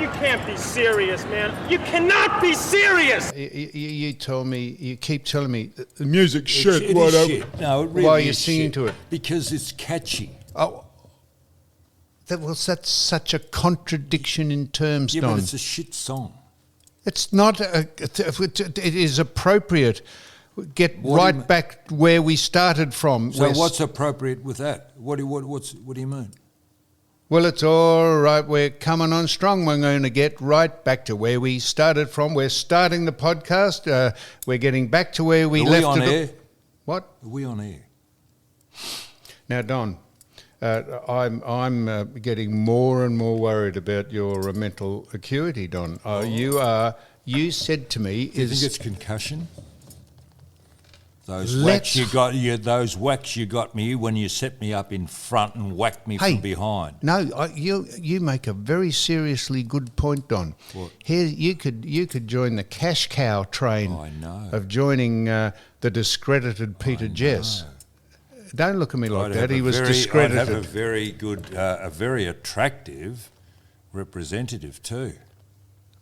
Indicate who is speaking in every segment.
Speaker 1: You can't be serious, man. You cannot be serious.
Speaker 2: You keep telling me the music's shit.
Speaker 3: It is shit. No, it really
Speaker 2: Why are you
Speaker 3: is
Speaker 2: singing
Speaker 3: shit.
Speaker 2: to it?
Speaker 3: Because it's catchy.
Speaker 2: Oh, that's such a contradiction in terms,
Speaker 3: Yeah,
Speaker 2: Don.
Speaker 3: but it's a shit song.
Speaker 2: It's not. It is appropriate. Get right back where we started from.
Speaker 3: So what's appropriate with that? What do you mean?
Speaker 2: Well, it's all right. We're coming on strong. We're going to get right back to where we started from. We're starting the podcast. We're getting back to where we left it.
Speaker 3: Are we on air?
Speaker 2: What?
Speaker 3: Are we on air?
Speaker 2: Now, Don, I'm getting more and more worried about your mental acuity, Don. You said to me,
Speaker 3: Do you think it's concussion? Those whacks you got me when you set me up in front and whacked me from behind.
Speaker 2: No, you make a very seriously good point, Don.
Speaker 3: What?
Speaker 2: Here you could join the cash cow train of joining the discredited Peter Jess. Don't look at me like that. He was discredited.
Speaker 3: I'd have a very good, a very attractive representative too.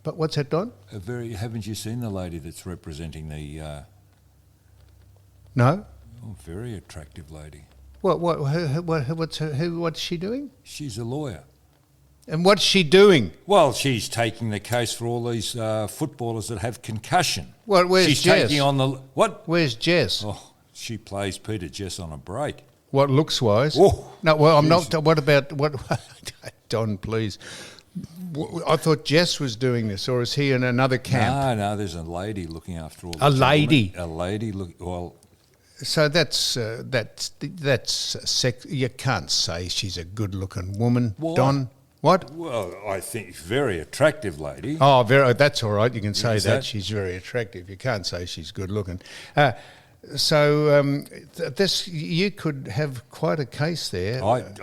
Speaker 2: But what's that, Don?
Speaker 3: Haven't you seen the lady that's representing the?
Speaker 2: No.
Speaker 3: Oh, very attractive lady.
Speaker 2: What's she doing?
Speaker 3: She's a lawyer.
Speaker 2: And what's she doing?
Speaker 3: Well, she's taking the case for all these footballers that have concussion.
Speaker 2: Well, where's
Speaker 3: she's
Speaker 2: Jess?
Speaker 3: Taking on the what?
Speaker 2: Where's Jess?
Speaker 3: Oh, she plays Peter Jess on a break.
Speaker 2: What looks wise?
Speaker 3: Oh,
Speaker 2: no, well, I'm not. What about what? Don, please. I thought Jess was doing this, or is he in another camp?
Speaker 3: No, there's a lady looking after all.
Speaker 2: A lady.
Speaker 3: A lady. Well.
Speaker 2: So that's sex. You can't say she's a good-looking woman,
Speaker 3: Why?
Speaker 2: Don. What?
Speaker 3: Well, I think very attractive lady.
Speaker 2: Oh, that's all right. You can say that she's very attractive. You can't say she's good-looking. This you could have quite a case there.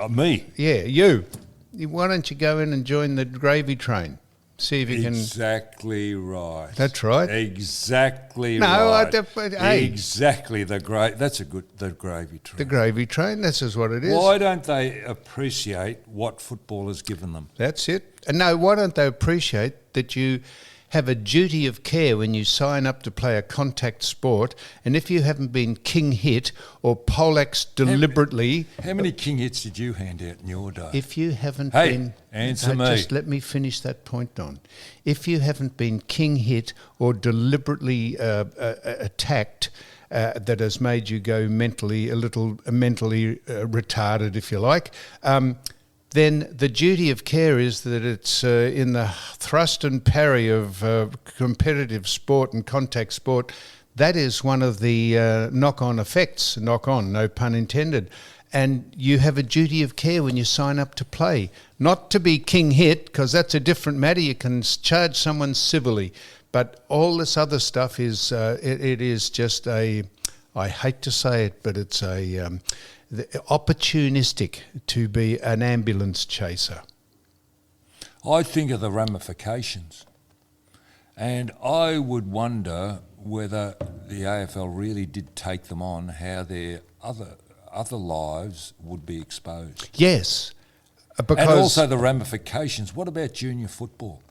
Speaker 3: Me?
Speaker 2: Yeah, you. Why don't you go in and join the gravy train? See if you can.
Speaker 3: Exactly right.
Speaker 2: That's right.
Speaker 3: Exactly
Speaker 2: right.
Speaker 3: Hey. Exactly the gravy train.
Speaker 2: The gravy train. This is what it is.
Speaker 3: Why don't they appreciate what footballers given them?
Speaker 2: That's it. And no, why don't they appreciate that you have a duty of care when you sign up to play a contact sport, and if you haven't been king hit or poleaxed deliberately...
Speaker 3: How many king hits did you hand out in your day?
Speaker 2: If you haven't been...
Speaker 3: answer me.
Speaker 2: Just let me finish that point, Don. If you haven't been king hit or deliberately attacked, that has made you go mentally retarded, if you like, then the duty of care is that it's in the thrust and parry of competitive sport and contact sport. That is one of the knock-on effects, no pun intended. And you have a duty of care when you sign up to play. Not to be king hit, because that's a different matter. You can charge someone civilly. But all this other stuff is, it is just I hate to say it, but it's opportunistic to be an ambulance chaser.
Speaker 3: I think of the ramifications, and I would wonder whether the AFL really did take them on, how their other lives would be exposed.
Speaker 2: Yes, because
Speaker 3: and also the ramifications. What about junior football?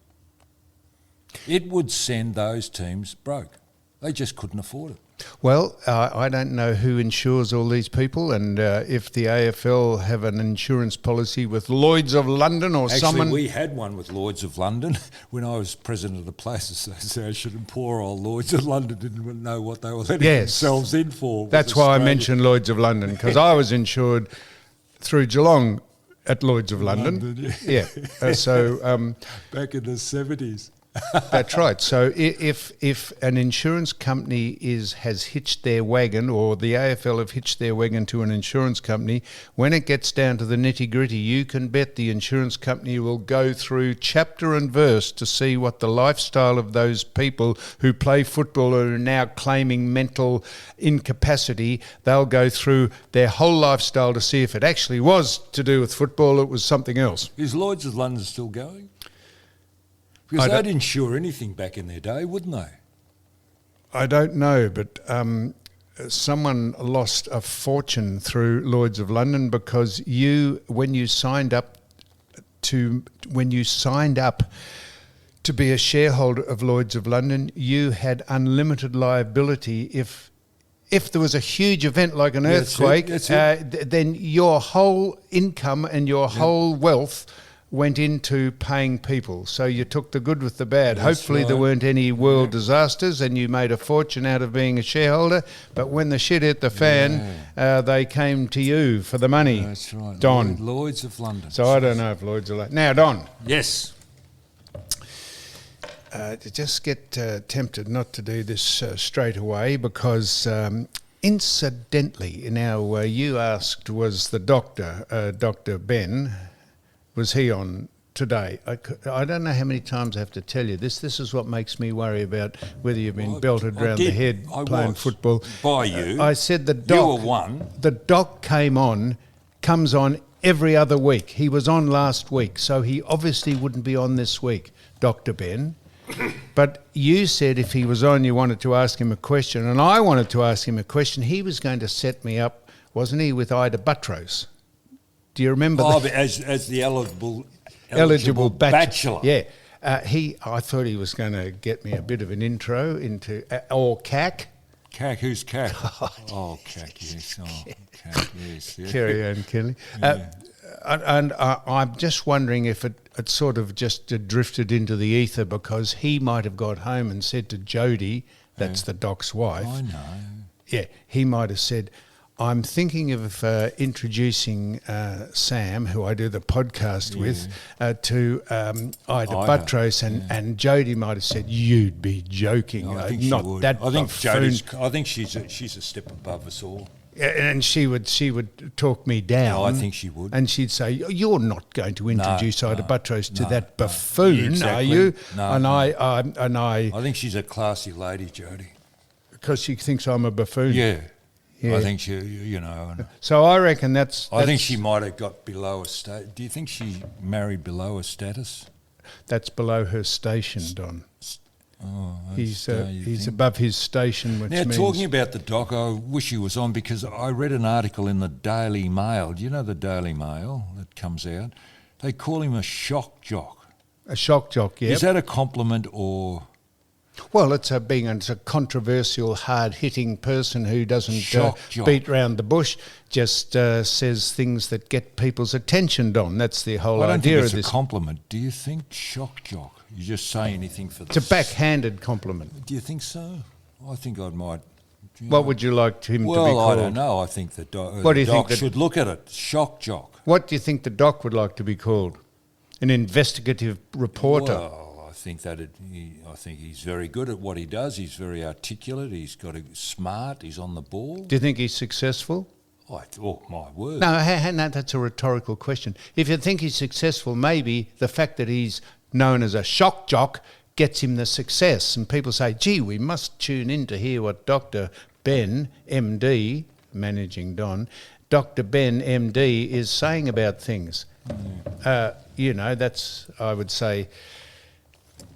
Speaker 3: It would send those teams broke. They just couldn't afford it.
Speaker 2: Well, I don't know who insures all these people, and if the AFL have an insurance policy with Lloyd's of London or someone...
Speaker 3: Actually, we had one with Lloyd's of London when I was president of the Players Association, and poor old Lloyd's of London didn't know what they were letting themselves in for.
Speaker 2: That's why I mentioned Lloyd's of London, because I was insured through Geelong at Lloyd's of London. Yeah.
Speaker 3: Back in the 70s.
Speaker 2: That's right. So if an insurance company has hitched their wagon, or the AFL have hitched their wagon to an insurance company, when it gets down to the nitty-gritty, you can bet the insurance company will go through chapter and verse to see what the lifestyle of those people who play football are now claiming mental incapacity. They'll go through their whole lifestyle to see if it actually was to do with football or it was something else.
Speaker 3: Is Lloyd's of London still going? Because they'd insure anything back in their day, wouldn't they?
Speaker 2: I don't know, but someone lost a fortune through Lloyd's of London because when you signed up to be a shareholder of Lloyd's of London, you had unlimited liability if there was a huge event like an earthquake, then your whole income and your whole wealth went into paying people. So you took the good with the bad. Hopefully there weren't any world disasters and you made a fortune out of being a shareholder. But when the shit hit the fan, they came to you for the money.
Speaker 3: That's right.
Speaker 2: Don.
Speaker 3: Lloyd's of London.
Speaker 2: So I don't know if Lloyd's of London. Now, Don.
Speaker 3: Yes.
Speaker 2: Just get tempted not to do this straight away because incidentally, now you asked, was the doctor, Dr. Ben, was he on today? I don't know how many times I have to tell you this. This is what makes me worry about whether you've been belted round the head playing football.
Speaker 3: By you.
Speaker 2: I said the doc.
Speaker 3: You were one.
Speaker 2: The doc comes on every other week. He was on last week, so he obviously wouldn't be on this week, Dr. Ben. But you said if he was on, you wanted to ask him a question, and I wanted to ask him a question. He was going to set me up, wasn't he, with Ida Buttrose? Do you remember that?
Speaker 3: But as the eligible bachelor.
Speaker 2: Yeah. I thought he was going to get me a bit of an intro into, or CAC.
Speaker 3: CAC, who's CAC? CAC, yes. CAC, yes. Yeah.
Speaker 2: Kerry Ann Kelly. And I'm just wondering if it sort of just drifted into the ether because he might have got home and said to Jodie, that's the doc's wife.
Speaker 3: I know.
Speaker 2: Yeah, he might have said, I'm thinking of introducing Sam, who I do the podcast with, to Ida Buttrose, and Jodie might have said, "You'd be joking."
Speaker 3: No, I think
Speaker 2: not
Speaker 3: she would.
Speaker 2: that.
Speaker 3: I think Jodie's. I think she's a step above us all.
Speaker 2: And she would talk me down.
Speaker 3: No, I think she would.
Speaker 2: And she'd say, "You're not going to introduce Ida Buttrose to that buffoon, are you?"
Speaker 3: No,
Speaker 2: and
Speaker 3: I think she's a classy lady, Jodie.
Speaker 2: Because she thinks I'm a buffoon.
Speaker 3: Yeah.
Speaker 2: Yeah.
Speaker 3: I think she, you know.
Speaker 2: So I reckon that's
Speaker 3: I think she might have got below a state. Do you think she married below a status?
Speaker 2: That's below her station, Don.
Speaker 3: Oh,
Speaker 2: he's above his station, which means...
Speaker 3: talking about the doc, I wish he was on because I read an article in the Daily Mail. Do you know the Daily Mail that comes out? They call him a shock jock.
Speaker 2: A shock jock, yeah.
Speaker 3: Is that a compliment or...
Speaker 2: Well, it's a controversial, hard-hitting person who doesn't beat round the bush, just says things that get people's attention, Don. That's the whole idea of this.
Speaker 3: I don't think it's a compliment. Do you think shock jock? You just say anything for this.
Speaker 2: It's a backhanded compliment.
Speaker 3: Do you think so? I think I might.
Speaker 2: What would you like him to be called?
Speaker 3: Well, I don't know. I think the doc should look at it. Shock jock.
Speaker 2: What do you think the doc would like to be called? An investigative reporter?
Speaker 3: Well, I think I think he's very good at what he does. He's very articulate. He's smart. He's on the ball.
Speaker 2: Do you think he's successful?
Speaker 3: Oh, my word.
Speaker 2: No, that's a rhetorical question. If you think he's successful, maybe the fact that he's known as a shock jock gets him the success. And people say, gee, we must tune in to hear what Dr. Ben, MD, Managing Don, Dr. Ben, MD, is saying about things. That's, I would say,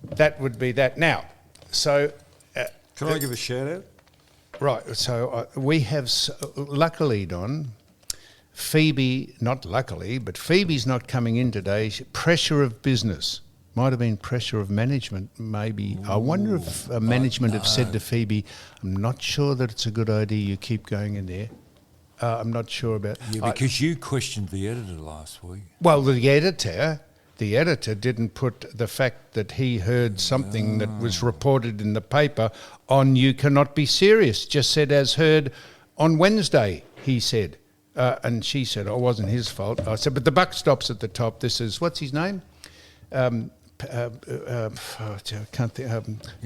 Speaker 2: that would be that. Now, so...
Speaker 3: Can I give a shout out?
Speaker 2: Right, so we have, luckily, Don, Phoebe, not luckily, but Phoebe's not coming in today. Pressure of business. Might have been pressure of management, maybe. I wonder if management have said to Phoebe, I'm not sure that it's a good idea you keep going in there. I'm not sure about...
Speaker 3: Yeah, because you questioned the editor last week.
Speaker 2: Well, the editor didn't put the fact that he heard something that was reported in the paper on You Cannot Be Serious. Just said, as heard on Wednesday, he said. And she said, it wasn't his fault. I said, but the buck stops at the top. This is, what's his name? I can't think.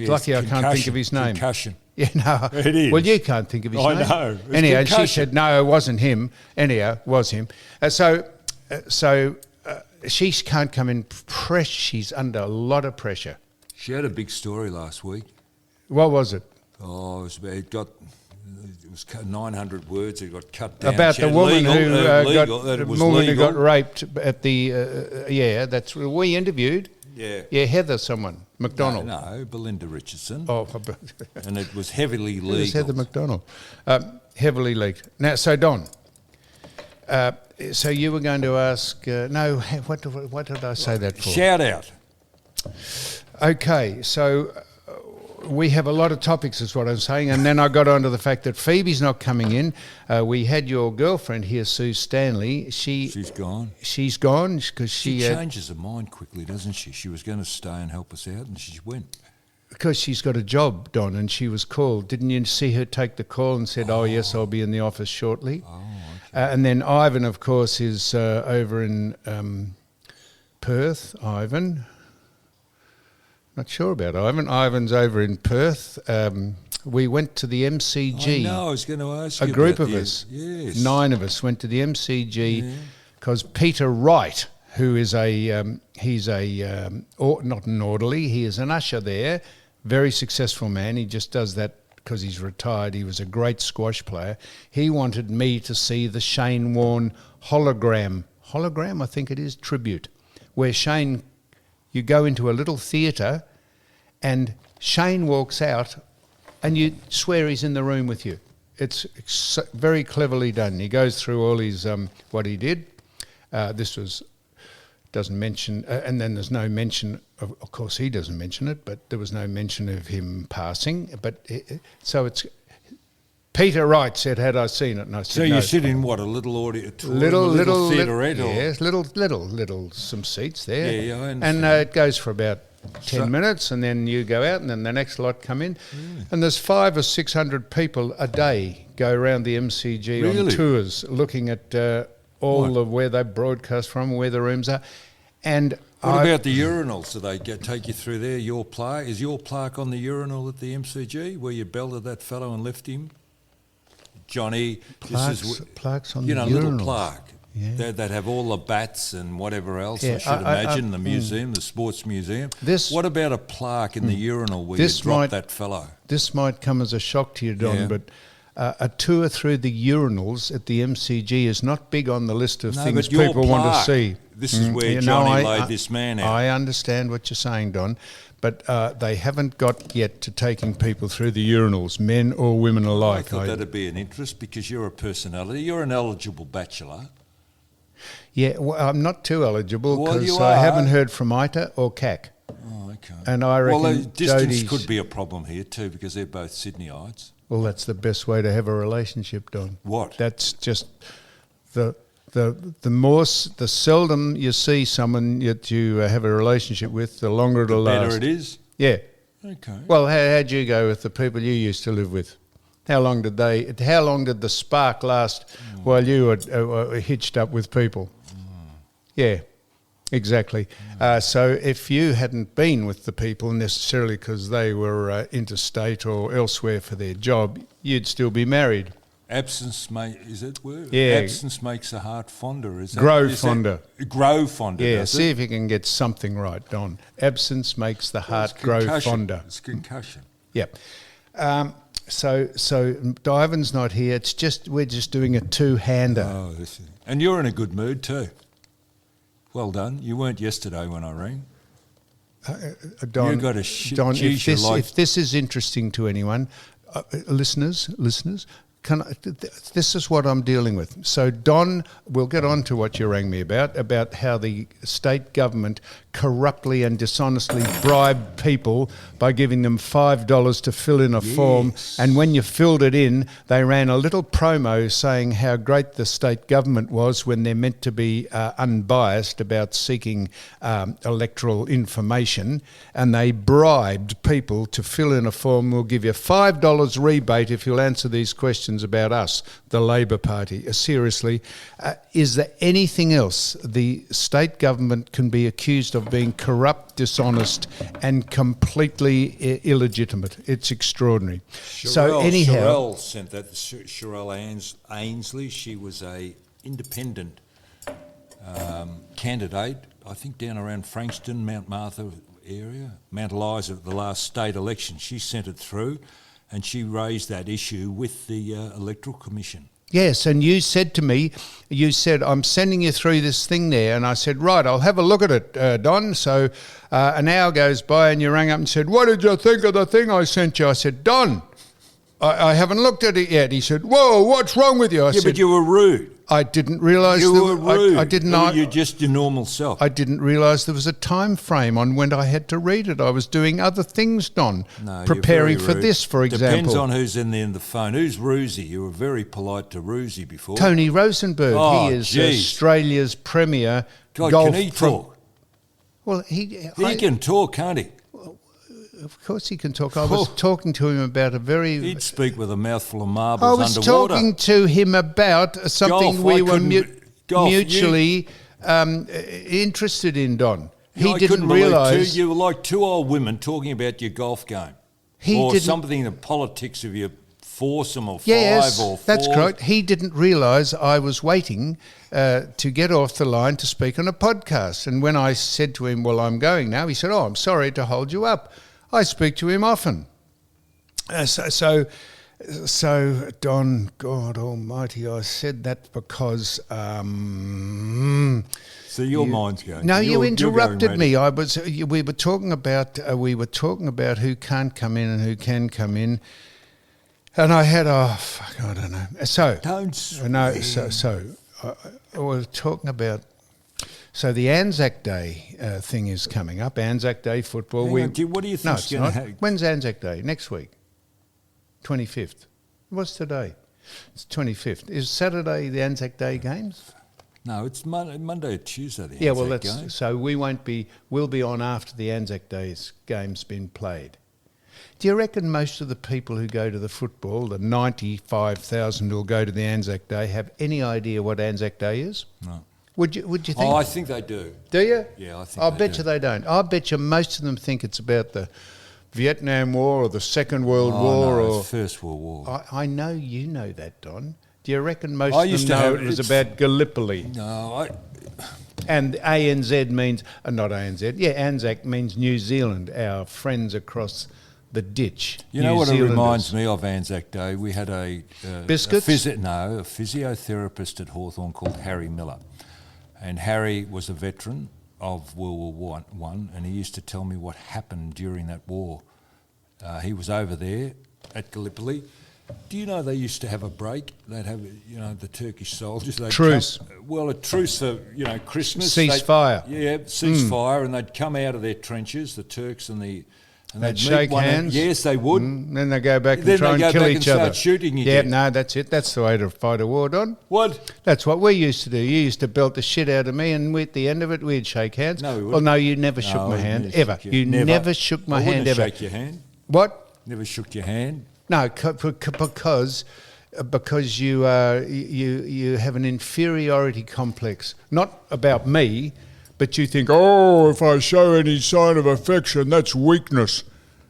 Speaker 2: Lucky I can't think of his name.
Speaker 3: Concussion.
Speaker 2: Yeah, no.
Speaker 3: It is.
Speaker 2: Well, you can't think of his name.
Speaker 3: I know.
Speaker 2: Anyhow, she said, no, it wasn't him. Anyhow, it was him. So she can't come in. She's under a lot of pressure.
Speaker 3: She had a big story last week.
Speaker 2: What was it?
Speaker 3: Oh, it was 900 words. It got cut down.
Speaker 2: About the woman who got raped at the. That's we interviewed.
Speaker 3: Yeah,
Speaker 2: Heather, someone McDonald.
Speaker 3: No, Belinda Richardson.
Speaker 2: Oh,
Speaker 3: and it was heavily leaked.
Speaker 2: It was Heather McDonald, heavily leaked. Now, so Don. So you were going to ask? No, what did I say that for?
Speaker 3: Shout out.
Speaker 2: Okay, so we have a lot of topics, is what I'm saying, and then I got onto the fact that Phoebe's not coming in. We had your girlfriend here, Sue Stanley.
Speaker 3: She's gone.
Speaker 2: She's gone because
Speaker 3: She changes her mind quickly, doesn't she? She was going to stay and help us out, and she went.
Speaker 2: Because she's got a job, Don, and she was called. Didn't you see her take the call and said, "Oh yes, I'll be in the office shortly"?
Speaker 3: Oh, okay.
Speaker 2: And then Ivan, of course, is over in Perth. Ivan. Not sure about Ivan. Ivan's over in Perth. We went to the MCG.
Speaker 3: I was going to ask you
Speaker 2: a group
Speaker 3: about
Speaker 2: of us,
Speaker 3: yes.
Speaker 2: 9 of us, went to the MCG because Peter Wright, who is not an orderly, he is an usher there, very successful man. He just does that because he's retired. He was a great squash player. He wanted me to see the Shane Warne hologram, I think it is, tribute, where Shane, you go into a little theatre and Shane walks out and you swear he's in the room with you. It's very cleverly done. He goes through all his what he did. Doesn't mention, and then there's no mention of course he doesn't mention it, but there was no mention of him passing. But so it's Peter Wright said, "Had I seen it?" And I said,
Speaker 3: so you sit in what, a little auditorium,
Speaker 2: little
Speaker 3: theaterette, or
Speaker 2: yes, little some seats there.
Speaker 3: Yeah, I understand.
Speaker 2: And it goes for about 10 minutes, and then you go out, and then the next lot come in, and there's 500 or 600 people a day go around the MCG on
Speaker 3: Really?
Speaker 2: tours, looking at all of where they broadcast from, where the rooms are, and.
Speaker 3: What about the urinals? Do they take you through there? Your plaque is your plaque on the urinal at the MCG where you belted that fellow and left him? Johnny,
Speaker 2: plaques on
Speaker 3: the
Speaker 2: the
Speaker 3: little
Speaker 2: urinals.
Speaker 3: plaque.
Speaker 2: Yeah.
Speaker 3: That have all the bats and whatever else.
Speaker 2: Yeah,
Speaker 3: I should imagine the museum, the sports museum. What about a plaque in the urinal where you drop that fellow?
Speaker 2: This might come as a shock to you, Don, but a tour through the urinals at the MCG is not big on the list of things people want to see.
Speaker 3: This is where Johnny laid this man out.
Speaker 2: I understand what you're saying, Don, but they haven't got yet to taking people through the urinals, men or women alike.
Speaker 3: I thought that'd be an interest because you're a personality. You're an eligible bachelor.
Speaker 2: Yeah, well, I'm not too eligible
Speaker 3: Well,
Speaker 2: because
Speaker 3: you
Speaker 2: I
Speaker 3: are.
Speaker 2: haven't heard from ITA or CAC.
Speaker 3: Oh, okay.
Speaker 2: And I reckon
Speaker 3: well, distance
Speaker 2: Jodie's-
Speaker 3: could be a problem here too because they're both Sydneyites.
Speaker 2: Well, that's the best way to have a relationship, Don.
Speaker 3: What?
Speaker 2: That's just the seldom you see someone that you have a relationship with, the longer it'll last.
Speaker 3: Better it is?
Speaker 2: Yeah.
Speaker 3: Okay.
Speaker 2: Well, how'd you go with the people you used to live with? How long did the spark last while you were hitched up with people? Yeah, exactly. So if you hadn't been with the people necessarily because they were interstate or elsewhere for their job, you'd still be married.
Speaker 3: Absence is it word?
Speaker 2: Yeah.
Speaker 3: Absence makes the heart fonder. Is that
Speaker 2: Grow fonder.
Speaker 3: Grow fonder.
Speaker 2: Yeah,
Speaker 3: does
Speaker 2: see
Speaker 3: it?
Speaker 2: if you can get something right, Don. Absence makes the heart
Speaker 3: It's
Speaker 2: grow
Speaker 3: concussion.
Speaker 2: fonder.
Speaker 3: It's concussion.
Speaker 2: Yeah. So Ivan's not here. We're just doing a two-hander.
Speaker 3: Oh, and you're in a good mood too. Well done. You weren't yesterday when I rang.
Speaker 2: Don,
Speaker 3: you got a
Speaker 2: Don,
Speaker 3: geez,
Speaker 2: if this is interesting to anyone, listeners, this is what I'm dealing with. So, Don, we'll get on to what you rang me about how the state government corruptly and dishonestly bribed people by giving them $5 to fill in a form. And when you filled it in, they ran a little promo saying how great the state government was when they're meant to be unbiased about seeking electoral information. And they bribed people to fill in a form. We'll give you $5 rebate if you'll answer these questions about us, the Labor Party. Seriously, is there anything else the state government can be accused of being corrupt, dishonest and completely illegitimate? It's extraordinary.
Speaker 3: Sherelle sent that. Sherelle Ainsley, she was a independent candidate, I think down around Frankston, Mount Martha area, Mount Eliza at the last state election. She sent it through and she raised that issue with the Electoral Commission.
Speaker 2: Yes, and you said to me, I'm sending you through this thing there. And I said, right, I'll have a look at it, Don. So an hour goes by and you rang up and said, what did you think of the thing I sent you? I said, Don, I haven't looked at it yet. He said, whoa, what's wrong with you? I
Speaker 3: Yeah,
Speaker 2: said,
Speaker 3: but you were rude.
Speaker 2: I didn't realise
Speaker 3: You were rude.
Speaker 2: I didn't
Speaker 3: Or
Speaker 2: know.
Speaker 3: you're just your normal self.
Speaker 2: I didn't realise there was a time frame on when I had to read it. I was doing other things, Don.
Speaker 3: No,
Speaker 2: preparing
Speaker 3: you're very
Speaker 2: for
Speaker 3: rude.
Speaker 2: this, for example.
Speaker 3: Depends on who's in the phone. Who's Roosie? You were very polite to Roosie before.
Speaker 2: Tony Rosenberg.
Speaker 3: Oh,
Speaker 2: he is
Speaker 3: geez.
Speaker 2: Australia's premier
Speaker 3: God,
Speaker 2: golf.
Speaker 3: can he talk?
Speaker 2: Well,
Speaker 3: He can talk, can't he?
Speaker 2: Of course he can talk. I was talking to him about a very...
Speaker 3: He'd speak with a mouthful of
Speaker 2: I
Speaker 3: marbles
Speaker 2: was
Speaker 3: underwater.
Speaker 2: talking to him about something
Speaker 3: Golf,
Speaker 2: we
Speaker 3: I
Speaker 2: were
Speaker 3: couldn't- golf,
Speaker 2: mutually interested in, Don. He
Speaker 3: I
Speaker 2: didn't
Speaker 3: couldn't believe
Speaker 2: realise...
Speaker 3: you were like two old women talking about your golf game.
Speaker 2: He
Speaker 3: or
Speaker 2: didn't-
Speaker 3: something, the politics of your foursome or
Speaker 2: Yes,
Speaker 3: five or four.
Speaker 2: that's correct. He didn't realise I was waiting to get off the line to speak on a podcast. And when I said to him, well, I'm going now, he said, oh, I'm sorry to hold you up. I speak to him often. So, Don, God Almighty, I said that because...
Speaker 3: So your mind's going.
Speaker 2: No, you
Speaker 3: You're
Speaker 2: interrupted
Speaker 3: going
Speaker 2: me. We were talking about who can't come in and who can come in, and I had I don't know. So
Speaker 3: Don't
Speaker 2: no. So I was talking about. So the Anzac Day thing is coming up. Anzac Day football.
Speaker 3: Hang on, what do you
Speaker 2: No,
Speaker 3: think's
Speaker 2: it's
Speaker 3: going
Speaker 2: not.
Speaker 3: to happen?
Speaker 2: When's Anzac Day? Next week. 25th. What's today? It's 25th. Is Saturday the Anzac Day games?
Speaker 3: No, it's Monday or Tuesday. The
Speaker 2: Yeah, well,
Speaker 3: Anzac game.
Speaker 2: so we won't be. We'll be on after the Anzac Day's game's been played. Do you reckon most of the people who go to the football, the 95,000 who'll go to the Anzac Day, have any idea what Anzac Day is?
Speaker 3: No.
Speaker 2: Would you think?
Speaker 3: Oh, I think they do.
Speaker 2: Do you?
Speaker 3: Yeah, I think
Speaker 2: I
Speaker 3: they
Speaker 2: bet
Speaker 3: do.
Speaker 2: you they don't. I bet you most of them think it's about the Vietnam War or the Second World War
Speaker 3: no,
Speaker 2: or
Speaker 3: it's First World War.
Speaker 2: I know you know that, Don. Do you reckon most
Speaker 3: I
Speaker 2: of
Speaker 3: used
Speaker 2: them
Speaker 3: to
Speaker 2: know
Speaker 3: have-
Speaker 2: it was
Speaker 3: it's-
Speaker 2: about Gallipoli?
Speaker 3: No,
Speaker 2: And ANZ means, not ANZ, yeah, Anzac means New Zealand, our friends across the ditch.
Speaker 3: you know
Speaker 2: New
Speaker 3: what it
Speaker 2: Zealanders.
Speaker 3: reminds me of Anzac Day? We had a
Speaker 2: Biscuits?
Speaker 3: a physiotherapist at Hawthorn called Harry Miller, and Harry was a veteran of World War One, and he used to tell me what happened during that war. He was over there at Gallipoli. Do you know they used to have a break? They'd have, the Turkish soldiers. They'd
Speaker 2: Truce.
Speaker 3: a truce for, Christmas.
Speaker 2: Ceasefire.
Speaker 3: Ceasefire, and they'd come out of their trenches, the Turks and the... And
Speaker 2: They'd
Speaker 3: meet
Speaker 2: shake
Speaker 3: one
Speaker 2: hands.
Speaker 3: Yes, they would.
Speaker 2: Then they go back and
Speaker 3: Then
Speaker 2: try
Speaker 3: they
Speaker 2: and
Speaker 3: go
Speaker 2: kill
Speaker 3: back
Speaker 2: each
Speaker 3: and
Speaker 2: other.
Speaker 3: start shooting
Speaker 2: Yeah,
Speaker 3: again.
Speaker 2: no, that's it. That's the way to fight a war, Don.
Speaker 3: What?
Speaker 2: That's what we used to do. You used to belt the shit out of me, and at the end of it, we'd shake hands.
Speaker 3: No, we wouldn't.
Speaker 2: Well, no, you never shook
Speaker 3: No,
Speaker 2: my
Speaker 3: I
Speaker 2: hand,
Speaker 3: never
Speaker 2: ever.
Speaker 3: shook your-
Speaker 2: You never shook my
Speaker 3: I
Speaker 2: hand,
Speaker 3: wouldn't
Speaker 2: ever.
Speaker 3: shake your hand.
Speaker 2: What?
Speaker 3: Never shook your hand.
Speaker 2: No, because you have an inferiority complex, not about me, but you think, oh, if I show any sign of affection, that's weakness.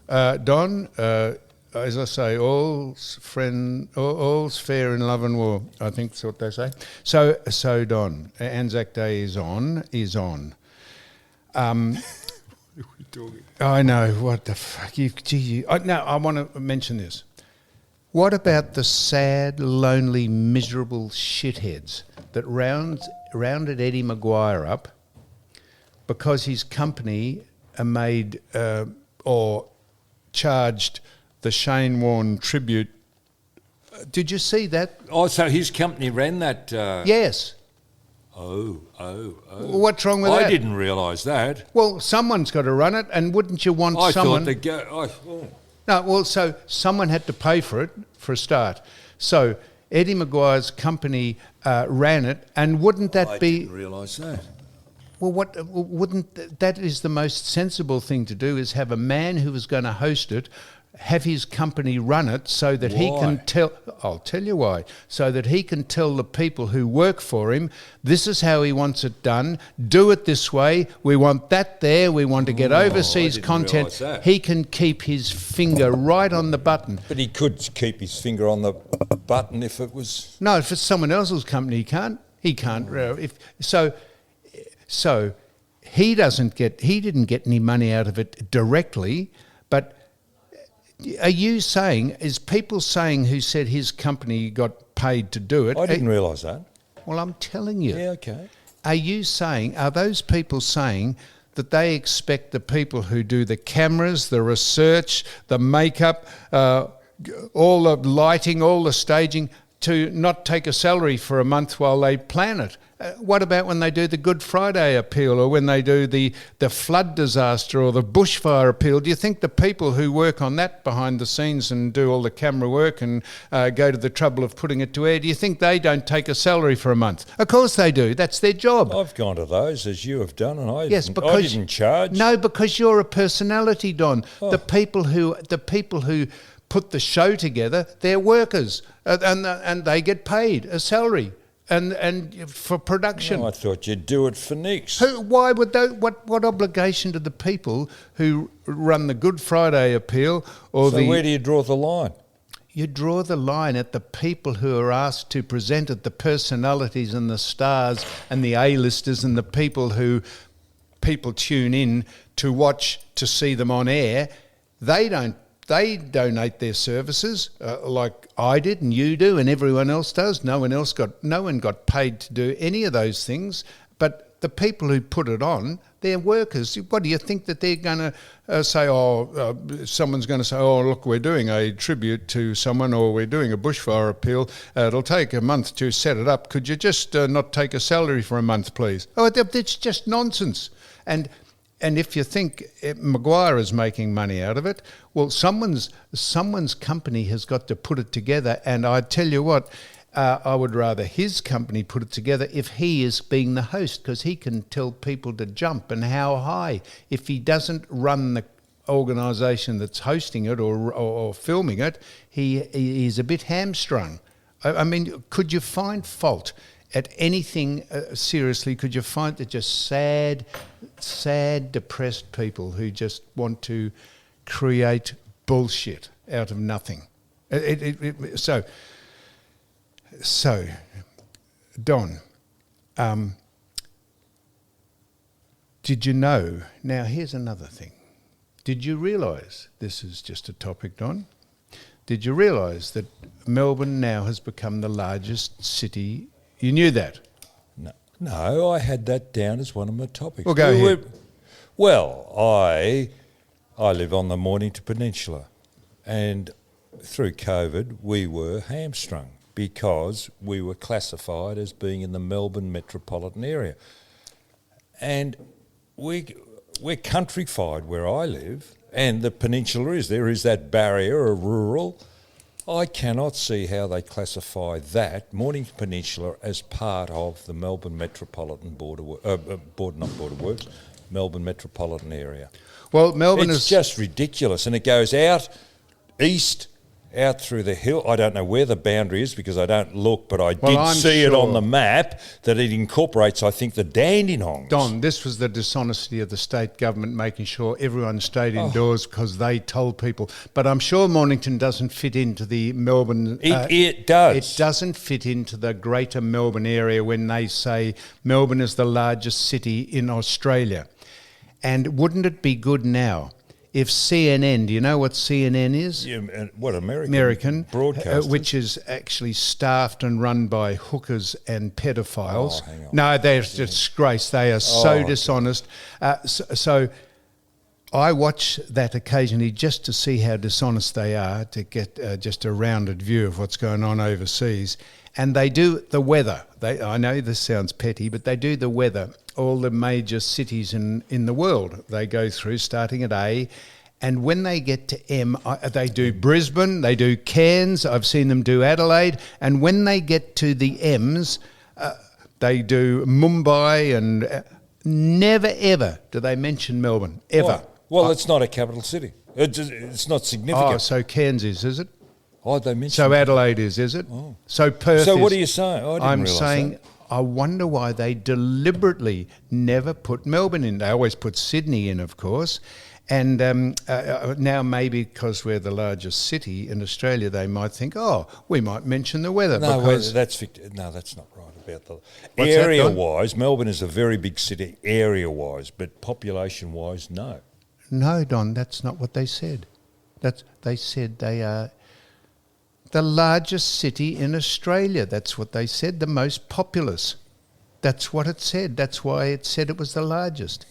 Speaker 2: Don, as I say, all's fair in love and war. I think that's what they say. So Don, Anzac Day is on. I know, what the fuck. I want to mention this. What about the sad, lonely, miserable shitheads that rounded Eddie Maguire up because his company made or charged the Shane Warne tribute? Did you see that?
Speaker 3: Oh, so his company ran that...
Speaker 2: Yes.
Speaker 3: Oh.
Speaker 2: What's wrong with that?
Speaker 3: I didn't realise that.
Speaker 2: Well, someone's got to run it, and wouldn't you want
Speaker 3: I
Speaker 2: someone...
Speaker 3: thought the...
Speaker 2: No, well, so someone had to pay for it for a start. So Eddie Maguire's company ran it, and wouldn't that
Speaker 3: I
Speaker 2: be...
Speaker 3: didn't realise that.
Speaker 2: Well, wouldn't that is the most sensible thing to do, is have a man who was going to host it, have his company run it so that he can
Speaker 3: Why?
Speaker 2: tell... I'll tell you why. So that he can tell the people who work for him, this is how he wants it done, do it this way, we want that there, we want to get overseas
Speaker 3: didn't
Speaker 2: content.
Speaker 3: realise that.
Speaker 2: He can keep his finger right on the button.
Speaker 4: But he could keep his finger on the button if it was...
Speaker 2: No, if it's someone else's company, he can't. He can't. So he didn't get any money out of it directly, but are you saying, is people saying who said his company got paid to do it?
Speaker 4: I didn't realise that.
Speaker 2: Well, I'm telling you.
Speaker 4: Yeah, okay.
Speaker 2: Are those people saying that they expect the people who do the cameras, the research, the makeup, all the lighting, all the staging, to not take a salary for a month while they plan it. What about when they do the Good Friday appeal, or when they do the flood disaster or the bushfire appeal? Do you think the people who work on that behind the scenes and do all the camera work and go to the trouble of putting it to air, do you think they don't take a salary for a month? Of course they do. That's their job.
Speaker 4: I've gone to those, as you have done, and I
Speaker 2: Yes,
Speaker 4: I didn't charge.
Speaker 2: No, because you're a personality, Don.
Speaker 4: Oh.
Speaker 2: The people who put the show together, they're workers, and they get paid a salary. And for production.
Speaker 4: No, I thought you'd do it for nicks.
Speaker 2: Why would they? What obligation do the people who run the Good Friday appeal or
Speaker 4: So where do you draw the line?
Speaker 2: You draw the line at the people who are asked to present it, the personalities and the stars and the A-listers and the people who people tune in to watch to see them on air. They donate their services like I did and you do and everyone else does. No one got paid to do any of those things. But the people who put it on, they're workers. What do you think that they're going to say? Someone's going to say, "Oh, look, we're doing a tribute to someone, or we're doing a bushfire appeal. It'll take a month to set it up. Could you just not take a salary for a month, please?" Oh, it's just nonsense. And if you think Maguire is making money out of it, well, someone's company has got to put it together. And I tell you what, I would rather his company put it together if he is being the host, because he can tell people to jump and how high. If he doesn't run the organisation that's hosting it or filming it, he's a bit hamstrung. I mean, could you find fault at anything seriously? Could you find that just sad, depressed people who just want to create bullshit out of nothing? So, Don, did you know? Now, here's another thing. Did you realise, this is just a topic, Don, did you realise that Melbourne now has become the largest city? You knew that?
Speaker 4: No, I had that down as one of my topics.
Speaker 2: Well, go ahead.
Speaker 4: Well, I live on the Mornington Peninsula, and through COVID we were hamstrung because we were classified as being in the Melbourne metropolitan area. And we're countrified where I live, and the peninsula is. There is that barrier of rural. I cannot see how they classify that, Mornington Peninsula, as part of the Melbourne metropolitan Melbourne metropolitan area.
Speaker 2: Well, Melbourne
Speaker 4: It's just ridiculous, and it goes out east, out through the hill. I don't know where the boundary is because I don't look, but I'm see it on the map that it incorporates, I think, the Dandenongs.
Speaker 2: Don, this was the dishonesty of the state government making sure everyone stayed indoors because they told people. But I'm sure Mornington doesn't fit into the Melbourne...
Speaker 4: It does.
Speaker 2: It doesn't fit into the greater Melbourne area when they say Melbourne is the largest city in Australia. And wouldn't it be good now if CNN, do you know what CNN is?
Speaker 4: Yeah, what,
Speaker 2: American
Speaker 4: broadcasters?
Speaker 2: Which is actually staffed and run by hookers and pedophiles.
Speaker 4: Oh, hang on.
Speaker 2: No, they're a disgrace. They are so dishonest. So I watch that occasionally just to see how dishonest they are, to get just a rounded view of what's going on overseas. And they do the weather. I know this sounds petty, but they do the weather. All the major cities in the world they go through, starting at A, and when they get to M, they do Brisbane, they do Cairns, I've seen them do Adelaide, and when they get to the M's, they do Mumbai, and never ever do they mention Melbourne, ever.
Speaker 4: Well, it's not a capital city. It's not significant.
Speaker 2: Oh, so Cairns is it?
Speaker 4: Oh, they mentioned
Speaker 2: So Adelaide is it?
Speaker 4: Oh.
Speaker 2: So Perth
Speaker 4: So
Speaker 2: is.
Speaker 4: what are you saying? I didn't
Speaker 2: I'm
Speaker 4: realise
Speaker 2: saying
Speaker 4: that.
Speaker 2: I wonder why they deliberately never put Melbourne in. They always put Sydney in, of course. And now maybe because we're the largest city in Australia, they might think, we might mention the weather.
Speaker 4: No,
Speaker 2: because
Speaker 4: that's not right about the
Speaker 2: What's that,
Speaker 4: area-wise. Melbourne is a very big city area-wise, but population-wise, no.
Speaker 2: No, Don, that's not what they said. They said they are the largest city in Australia. That's what they said, the most populous. That's what it said. That's why it said it was the largest.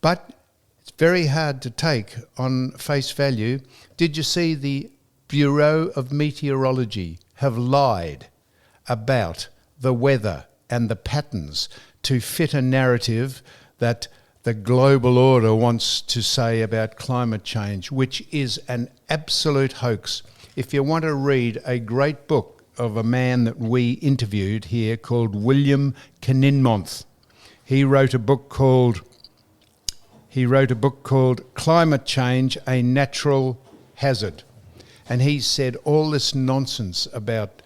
Speaker 2: But it's very hard to take on face value. Did you see the Bureau of Meteorology have lied about the weather and the patterns to fit a narrative that the global order wants to say about climate change, which is an absolute hoax. If you want to read a great book of a man that we interviewed here called William Kinninmonth, he wrote a book called Climate Change, a Natural Hazard. And he said all this nonsense about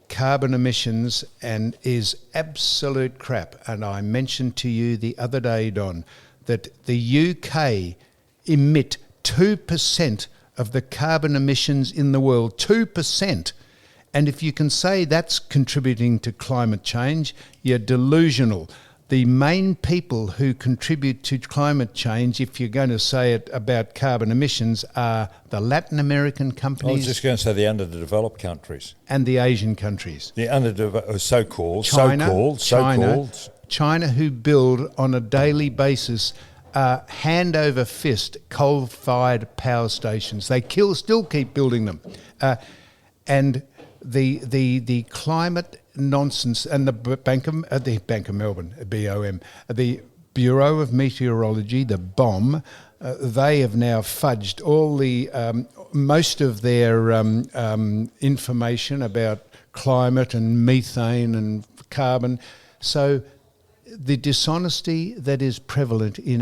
Speaker 2: carbon emissions and is absolute crap. And I mentioned to you the other day, Don, that the UK emit 2% of the carbon emissions in the world, 2%. And if you can say that's contributing to climate change, you're delusional. The main people who contribute to climate change, if you're going to say it about carbon emissions, are the Latin American
Speaker 4: I
Speaker 2: companies.
Speaker 4: was just going to say the underdeveloped countries.
Speaker 2: And the Asian countries.
Speaker 4: The so-called,
Speaker 2: China, who build on a daily basis hand over fist coal-fired power stations. They still keep building them. And the climate nonsense and the Bank of Melbourne, BOM, the Bureau of Meteorology, the BOM, they have now fudged all the most of their information about climate and methane and carbon. So the dishonesty that is prevalent in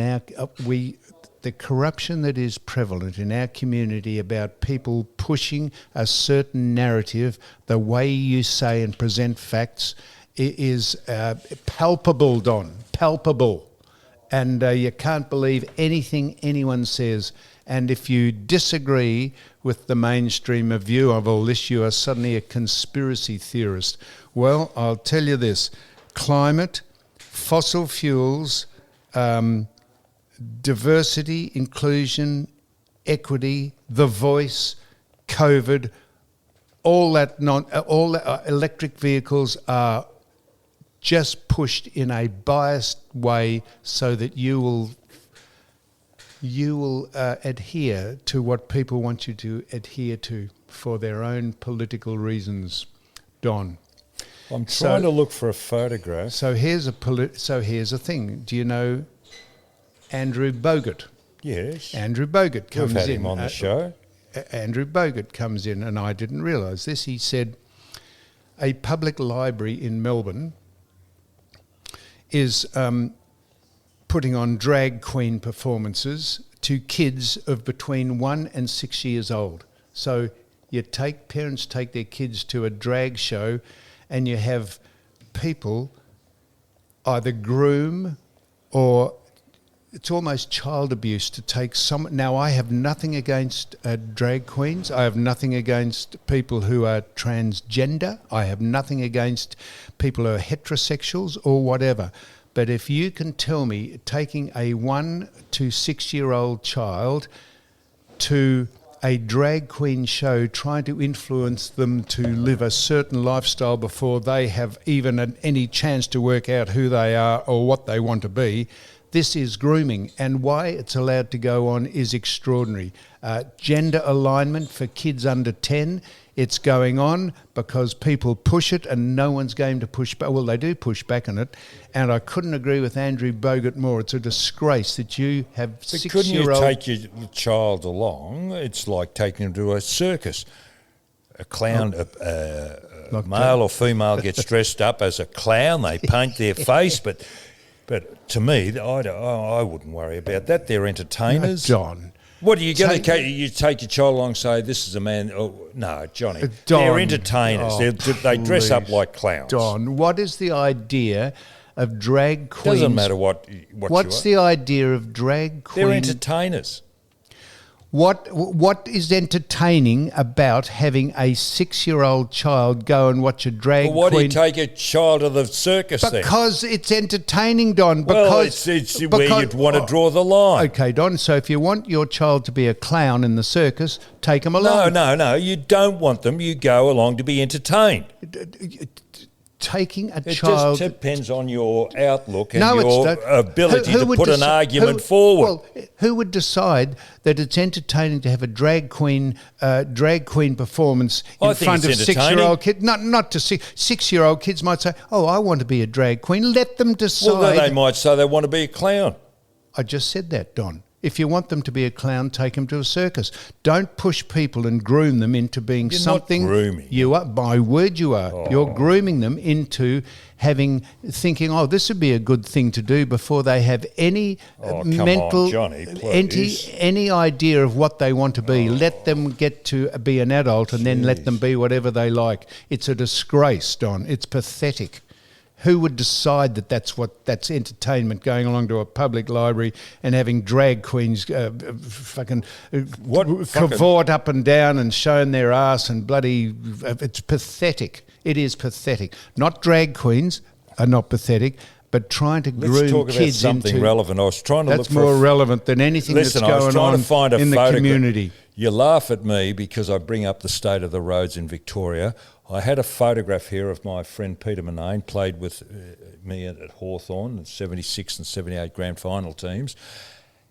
Speaker 2: the corruption that is prevalent in our community about people pushing a certain narrative, the way you say and present facts is palpable, Don, palpable. And you can't believe anything anyone says. And if you disagree with the mainstream view of all this, you are suddenly a conspiracy theorist. Well, I'll tell you this, climate, fossil fuels, diversity, inclusion, equity, the voice, COVID, all that electric vehicles are just pushed in a biased way so that you will adhere to what people want you to adhere to for their own political reasons, Don.
Speaker 4: I'm trying to look for a photograph.
Speaker 2: So here's a thing. Do you know Andrew Bogut?
Speaker 4: Yes.
Speaker 2: Andrew Bogut comes in.
Speaker 4: We've had him on the show.
Speaker 2: Andrew Bogut comes in, and I didn't realise this. He said a public library in Melbourne is putting on drag queen performances to kids of between 1 and 6 years old. So parents take their kids to a drag show, and you have people either groom or it's almost child abuse to take some. Now, I have nothing against drag queens. I have nothing against people who are transgender. I have nothing against people who are heterosexuals or whatever. But if you can tell me taking a 1 to 6 year old child to a drag queen show, trying to influence them to live a certain lifestyle before they have even any chance to work out who they are or what they want to be, this is grooming, and why it's allowed to go on is extraordinary. Gender alignment for kids under 10, it's going on because people push it and no one's going to push back. Well, they do push back on it, and I couldn't agree with Andrew Bogut more. It's a disgrace that you have
Speaker 4: But
Speaker 2: 6-year-old...
Speaker 4: couldn't you take your child along? It's like taking them to a circus. A clown, male or female gets dressed up as a clown, they paint their face, but to me, I wouldn't worry about that. They're entertainers.
Speaker 2: No, John.
Speaker 4: What are you going to you take your child along and say, this is a man? Oh, no, Johnny.
Speaker 2: Don,
Speaker 4: they're entertainers. They dress up like clowns.
Speaker 2: Don, what is the idea of drag queens?
Speaker 4: Doesn't matter what
Speaker 2: What's the idea of drag queens?
Speaker 4: They're entertainers.
Speaker 2: What is entertaining about having a 6-year-old child go and watch a drag queen?
Speaker 4: Well, why do you take a child to the circus then?
Speaker 2: Because it's entertaining, Don.
Speaker 4: Well, it's where you'd want to draw the line.
Speaker 2: Okay, Don, so if you want your child to be a clown in the circus, take them along.
Speaker 4: No, you don't want them. You go along to be entertained.
Speaker 2: taking a
Speaker 4: It
Speaker 2: child...
Speaker 4: just depends on your outlook and
Speaker 2: No,
Speaker 4: your
Speaker 2: it's not.
Speaker 4: ability
Speaker 2: Who
Speaker 4: to
Speaker 2: would
Speaker 4: put an argument forward.
Speaker 2: Well, who would decide that it's entertaining to have a drag queen performance in
Speaker 4: I think
Speaker 2: front of
Speaker 4: it's entertaining.
Speaker 2: 6-year-old kids? Not to 6-year-old kids might say, "Oh, I want to be a drag queen." Let them decide.
Speaker 4: Well, they might say they want to be a clown.
Speaker 2: I just said that, Don. If you want them to be a clown, take them to a circus. Don't push people and groom them into being
Speaker 4: You're
Speaker 2: something.
Speaker 4: not grooming.
Speaker 2: You are. By word, you are. You're grooming them into thinking, "Oh, this would be a good thing to do," before they have any
Speaker 4: Come
Speaker 2: mental,
Speaker 4: on, Johnny, please.
Speaker 2: any idea of what they want to be. Let them get to be an adult, and then let them be whatever they like. It's a disgrace, Don. It's pathetic. Who would decide that that's entertainment, going along to a public library and having drag queens cavort up and down and showing their ass and bloody... It's pathetic. It is pathetic. Not drag queens are not pathetic, but trying to groom
Speaker 4: Let's talk about
Speaker 2: kids
Speaker 4: something
Speaker 2: into...
Speaker 4: relevant. I was trying to look
Speaker 2: That's
Speaker 4: for
Speaker 2: more relevant than anything
Speaker 4: Listen,
Speaker 2: that's
Speaker 4: I was
Speaker 2: going
Speaker 4: trying
Speaker 2: on
Speaker 4: to find a
Speaker 2: in the
Speaker 4: photograph.
Speaker 2: community.
Speaker 4: You laugh at me because I bring up the state of the roads in Victoria. I had a photograph here of my friend Peter Manane, played with me at Hawthorn, the 76 and 78 grand final teams.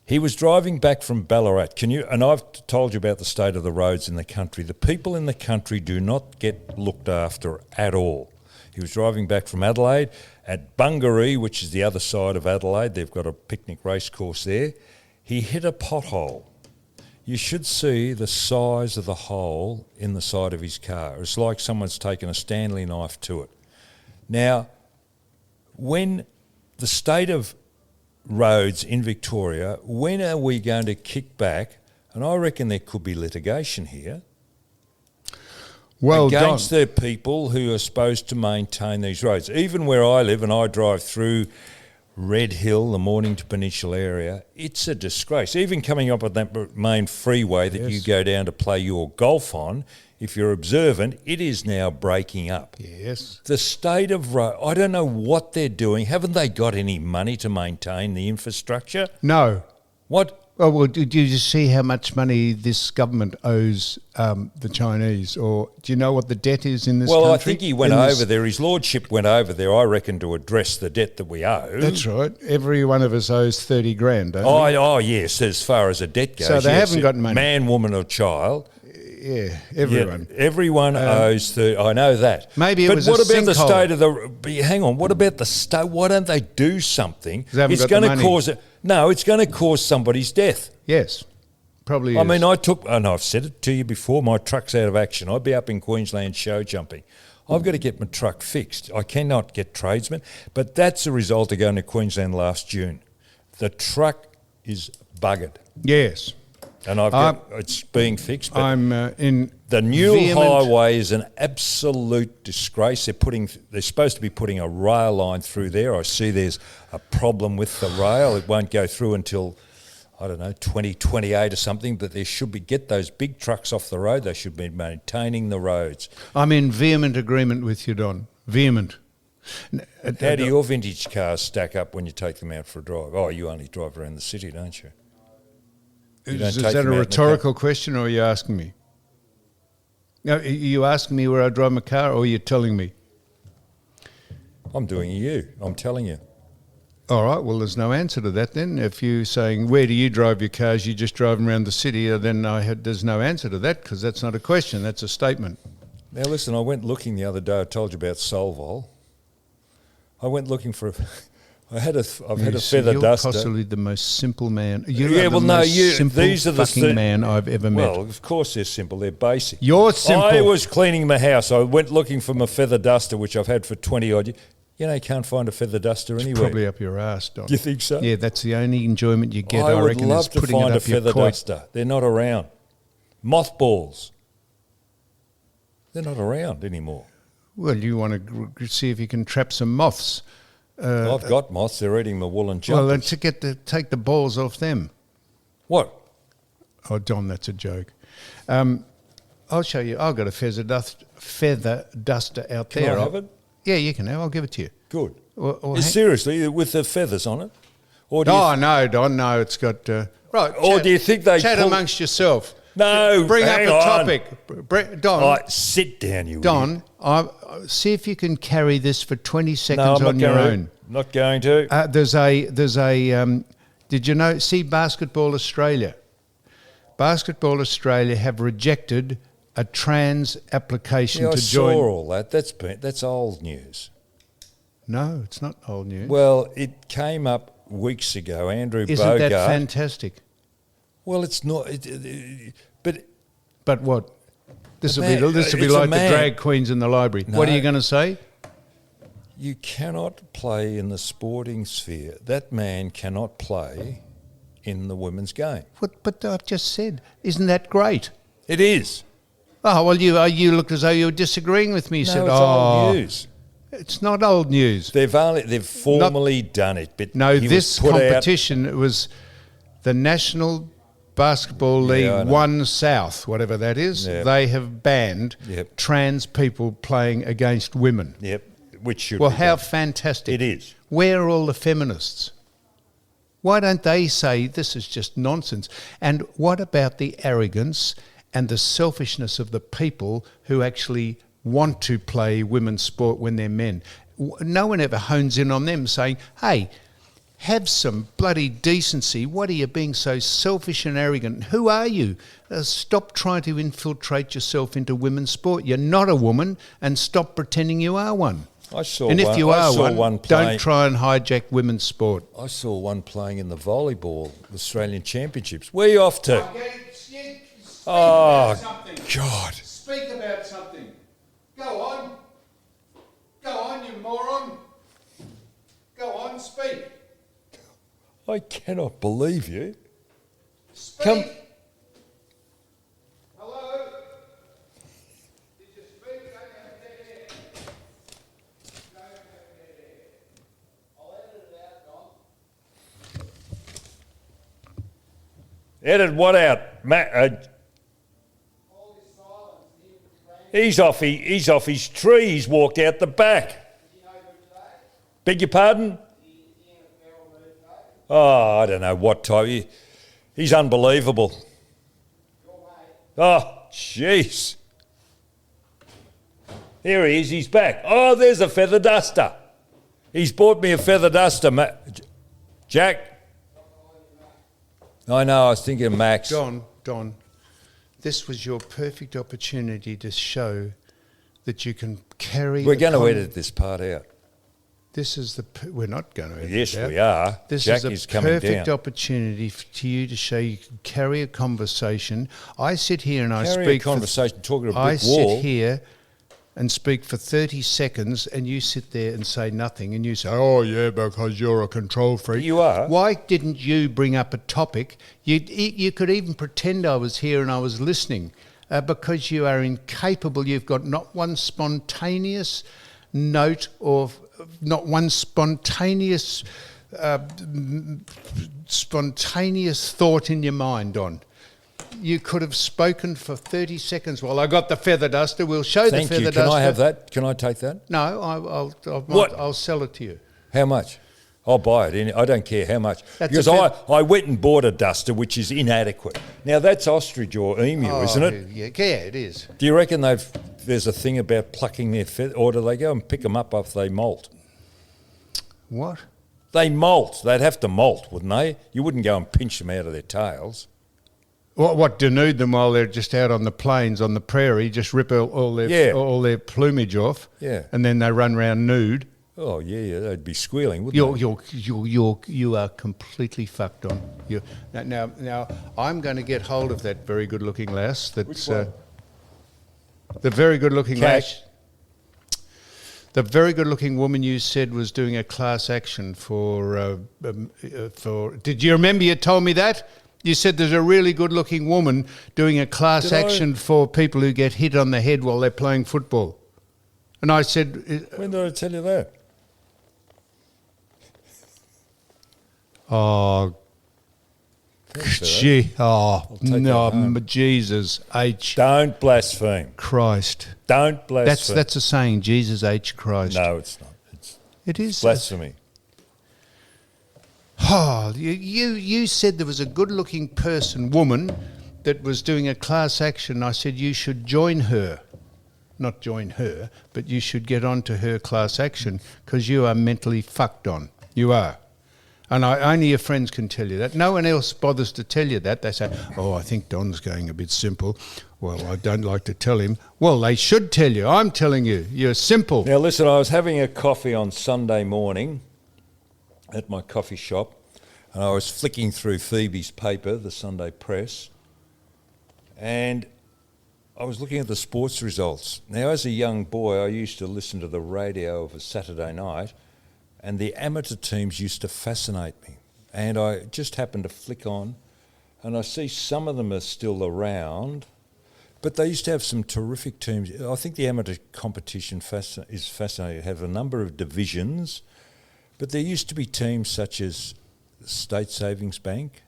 Speaker 4: He was driving back from Ballarat. And I've told you about the state of the roads in the country. The people in the country do not get looked after at all. He was driving back from Adelaide at Bungaree, which is the other side of Adelaide. They've got a picnic race course there. He hit a pothole. You should see the size of the hole in the side of his car. It's like someone's taken a Stanley knife to it. Now, when the state of roads in Victoria, when are we going to kick back? And I reckon there could be litigation here against the people who are supposed to maintain these roads. Even where I live, and I drive through Red Hill, the Mornington Peninsula area, it's a disgrace. Even coming up on that main freeway that you go down to play your golf on, if you're observant, it is now breaking up.
Speaker 2: Yes.
Speaker 4: The state of road, I don't know what they're doing. Haven't they got any money to maintain the infrastructure?
Speaker 2: No.
Speaker 4: What?
Speaker 2: Oh, well, do you see how much money this government owes the Chinese? Or do you know what the debt is in this country?
Speaker 4: Well, I think he went over there. His lordship went over there, I reckon, to address the debt that we owe.
Speaker 2: That's right. Every one of us owes 30 grand, don't we?
Speaker 4: Oh, yes, as far as a debt goes.
Speaker 2: So they haven't got money.
Speaker 4: Man, woman or child.
Speaker 2: Yeah, everyone.
Speaker 4: Yeah, everyone owes 30. I know that.
Speaker 2: Maybe it
Speaker 4: but
Speaker 2: was
Speaker 4: what
Speaker 2: a
Speaker 4: about the
Speaker 2: sinkhole.
Speaker 4: state of the... But hang on, what about the state? Why don't they do something?
Speaker 2: They haven't
Speaker 4: It's
Speaker 2: got
Speaker 4: going
Speaker 2: the
Speaker 4: to
Speaker 2: money.
Speaker 4: cause... No, it's going to cause somebody's death.
Speaker 2: Yes, probably is.
Speaker 4: I mean, and I've said it to you before, my truck's out of action. I'd be up in Queensland show jumping. I've got to get my truck fixed. I cannot get tradesmen, but that's a result of going to Queensland last June. The truck is buggered.
Speaker 2: Yes.
Speaker 4: And it's being fixed. But
Speaker 2: I'm in
Speaker 4: the new
Speaker 2: vehement...
Speaker 4: highway is an absolute disgrace. They're supposed to be putting a rail line through there. I see there's a problem with the rail. It won't go through until, I don't know, 2028 or something, but they should get those big trucks off the road. They should be maintaining the roads.
Speaker 2: I'm in vehement agreement with you, Don. Vehement.
Speaker 4: How do your vintage cars stack up when you take them out for a drive? Oh, you only drive around the city, don't you?
Speaker 2: Is that a rhetorical question, or are you asking me? No, are you asking me where I drive my car, or are you telling me?
Speaker 4: I'm doing you. I'm telling you.
Speaker 2: All right, well, there's no answer to that then. If you're saying, where do you drive your cars, you just drive them around the city, then there's no answer to that, because that's not a question, that's a statement.
Speaker 4: Now, listen, I went looking the other day. I told you about Solvol. I went looking for... I've had a feather
Speaker 2: you're
Speaker 4: duster.
Speaker 2: Possibly the most simple man.
Speaker 4: These are the
Speaker 2: man I've ever met.
Speaker 4: Well, of course they're simple. They're basic.
Speaker 2: You're simple.
Speaker 4: I was cleaning my house. I went looking for my feather duster, which I've had for 20 odd years. You know, you can't find a feather duster anywhere.
Speaker 2: Probably up your ass, Don.
Speaker 4: Do you think so?
Speaker 2: Yeah, that's the only enjoyment you get.
Speaker 4: I would
Speaker 2: reckon,
Speaker 4: love
Speaker 2: is
Speaker 4: to
Speaker 2: putting
Speaker 4: find
Speaker 2: it
Speaker 4: a
Speaker 2: up your
Speaker 4: feather
Speaker 2: coit.
Speaker 4: duster. They're not around. Mothballs. They're not around anymore.
Speaker 2: Well, you want to see if you can trap some moths.
Speaker 4: I've got moths. They're eating my woolen jumpers.
Speaker 2: Well, then take the balls off them.
Speaker 4: What?
Speaker 2: Oh, Don, that's a joke. I'll show you. I've got a feather duster out
Speaker 4: Can
Speaker 2: there.
Speaker 4: I have it?
Speaker 2: Yeah, you can have. I'll give it to you.
Speaker 4: Good.
Speaker 2: Or
Speaker 4: Seriously, with the feathers on it? Or do you
Speaker 2: no, Don. No, it's got... right.
Speaker 4: Or do you think they
Speaker 2: chat
Speaker 4: pull-
Speaker 2: amongst yourself?
Speaker 4: No,
Speaker 2: bring up
Speaker 4: hang
Speaker 2: a
Speaker 4: on.
Speaker 2: topic. Don,
Speaker 4: All right, sit down, you idiot.
Speaker 2: Don, see if you can carry this for 20
Speaker 4: No,
Speaker 2: seconds
Speaker 4: I'm
Speaker 2: on your own.
Speaker 4: Not going to.
Speaker 2: There's a. Did you know? See, Basketball Australia. Basketball Australia have rejected a trans application
Speaker 4: Yeah, I
Speaker 2: to
Speaker 4: saw
Speaker 2: join.
Speaker 4: all that. That's old news.
Speaker 2: No, it's not old news.
Speaker 4: Well, it came up weeks ago. Andrew
Speaker 2: Isn't
Speaker 4: Bogart.
Speaker 2: that fantastic?
Speaker 4: Well, it's not. But
Speaker 2: But what? This will
Speaker 4: man,
Speaker 2: be
Speaker 4: it's a
Speaker 2: like the
Speaker 4: man.
Speaker 2: drag queens in the library. What are
Speaker 4: No.
Speaker 2: you going to say?
Speaker 4: you cannot play in the sporting sphere. That man cannot play in the women's game.
Speaker 2: But I've just said, isn't that great?
Speaker 4: It is.
Speaker 2: Oh well, you looked as though you were disagreeing with me. You
Speaker 4: No,
Speaker 2: said,
Speaker 4: it's
Speaker 2: "Oh,
Speaker 4: old news.
Speaker 2: it's not old news."
Speaker 4: They've formally done it, but
Speaker 2: No,
Speaker 4: he
Speaker 2: this
Speaker 4: was put out.
Speaker 2: competition it was the National Basketball League
Speaker 4: I know.
Speaker 2: 1 South, whatever that is.
Speaker 4: Yep.
Speaker 2: They have banned
Speaker 4: Yep.
Speaker 2: trans people playing against women.
Speaker 4: Yep, which should.
Speaker 2: Well,
Speaker 4: be
Speaker 2: how
Speaker 4: done.
Speaker 2: fantastic!
Speaker 4: It is.
Speaker 2: Where are all the feminists? Why don't they say this is just nonsense? And what about the arrogance and the selfishness of the people who actually want to play women's sport when they're men? No one ever hones in on them saying, hey, have some bloody decency. What are you being so selfish and arrogant? Who are you? Stop trying to infiltrate yourself into women's sport. You're not a woman, and stop pretending you are one.
Speaker 4: I saw
Speaker 2: And if
Speaker 4: one,
Speaker 2: you
Speaker 4: I
Speaker 2: are
Speaker 4: saw
Speaker 2: one,
Speaker 4: playing,
Speaker 2: don't try and hijack women's sport.
Speaker 4: I saw one playing in the volleyball Australian Championships. Where are you off to? Oh, God.
Speaker 2: Speak about something. Go on. Go on, you moron. Go on, speak.
Speaker 4: I cannot believe you.
Speaker 2: Speak.
Speaker 4: Come.
Speaker 2: Hello? Did you speak? Go have dead air. Go have dead air. I'll edit it out, Don.
Speaker 4: Edit what out?
Speaker 2: All this silence.
Speaker 4: He's off his tree. He's walked out the back.
Speaker 2: Did you know who today?
Speaker 4: Beg your pardon? Oh, I don't know what type. He's unbelievable. Oh, jeez. Here he is. He's back. Oh, there's a feather duster. He's bought me a feather duster, Jack. I know. I was thinking of Max.
Speaker 2: Don, this was your perfect opportunity to show that you can carry.
Speaker 4: We're going to edit this part out.
Speaker 2: This is we're not going to edit
Speaker 4: Yes,
Speaker 2: it out.
Speaker 4: we are.
Speaker 2: This
Speaker 4: Jack
Speaker 2: is
Speaker 4: is
Speaker 2: a
Speaker 4: coming
Speaker 2: perfect
Speaker 4: down.
Speaker 2: opportunity to you to show you can carry a conversation. I sit here and I
Speaker 4: Carry a
Speaker 2: speak.
Speaker 4: conversation, talking to a
Speaker 2: I
Speaker 4: brick wall.
Speaker 2: sit here and speak for 30 seconds, and you sit there and say nothing, and you say, "Oh yeah, because you're a control freak."
Speaker 4: You are.
Speaker 2: Why didn't you bring up a topic? You could even pretend I was here and I was listening, because you are incapable. You've got not one spontaneous note or not one spontaneous thought in your mind on. You could have spoken for 30 seconds. Well, I got the feather duster. We'll show
Speaker 4: Thank
Speaker 2: the feather
Speaker 4: you.
Speaker 2: duster.
Speaker 4: Can I have that? Can I take that?
Speaker 2: No,
Speaker 4: What?
Speaker 2: I'll sell it to you.
Speaker 4: How much? I'll buy it. I don't care how much.
Speaker 2: That's
Speaker 4: Because I went and bought a duster which is inadequate. Now, that's ostrich or emu, isn't it?
Speaker 2: Yeah, it is.
Speaker 4: Do you reckon there's a thing about plucking their feathers, or do they go and pick them up after they molt?
Speaker 2: What?
Speaker 4: They molt. They'd have to molt, wouldn't they? You wouldn't go and pinch them out of their tails.
Speaker 2: What denude them while they're just out on the plains, on the prairie, just rip all their plumage off,
Speaker 4: Yeah.
Speaker 2: and then they run around nude.
Speaker 4: Oh, yeah, they'd be squealing, wouldn't they?
Speaker 2: You are completely fucked on. Now, I'm going to get hold of that very good-looking lass. That's
Speaker 4: Which one?
Speaker 2: the very good-looking
Speaker 4: Cash.
Speaker 2: lass. The very good-looking woman you said was doing a class action for. Did you remember you told me that? You said there's a really good-looking woman doing a class
Speaker 4: Did I?
Speaker 2: action for people who get hit on the head while they're playing football. And I said,
Speaker 4: When did I tell you that?
Speaker 2: oh,
Speaker 4: Thanks for that.
Speaker 2: gee, oh,
Speaker 4: take that
Speaker 2: no,
Speaker 4: home.
Speaker 2: Jesus H.
Speaker 4: Don't blaspheme.
Speaker 2: Christ.
Speaker 4: Don't blaspheme.
Speaker 2: That's a saying, Jesus H. Christ.
Speaker 4: No, it's not.
Speaker 2: It is.
Speaker 4: Blasphemy.
Speaker 2: Oh, you said there was a good-looking woman, that was doing a class action. I said, you should join her. Not join her, but you should get onto her class action because you are mentally fucked on. You are. And only your friends can tell you that. No one else bothers to tell you that. They say, I think Don's going a bit simple. Well, I don't like to tell him. Well, they should tell you. I'm telling you, you're simple.
Speaker 4: Now, listen, I was having a coffee on Sunday morning at my coffee shop, and I was flicking through Phoebe's paper, the Sunday Press, and I was looking at the sports results. Now, as a young boy, I used to listen to the radio of a Saturday night, and the amateur teams used to fascinate me. And I just happened to flick on, and I see some of them are still around, but they used to have some terrific teams. I think the amateur competition is fascinating. They have a number of divisions, but there used to be teams such as State Savings Bank,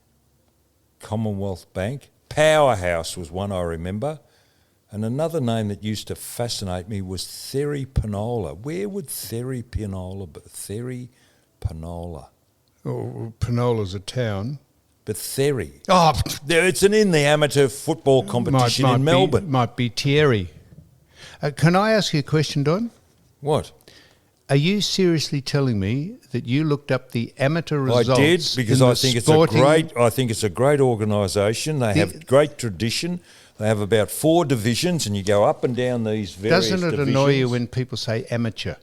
Speaker 4: Commonwealth Bank, Powerhouse was one I remember, and another name that used to fascinate me was Therry Penola. Where would Therry Penola be? Therry Penola.
Speaker 2: Oh, Penola's a town.
Speaker 4: But Therry.
Speaker 2: Oh,
Speaker 4: It's in the amateur football competition in Melbourne.
Speaker 2: Might be Thierry. Can I ask you a question, Don?
Speaker 4: What?
Speaker 2: Are you seriously telling me that you looked up the amateur results?
Speaker 4: I did, because I think it's a great organisation. They have great tradition. They have about 4 divisions, and you go up and down these various
Speaker 2: divisions. Doesn't it annoy you when people say amateur?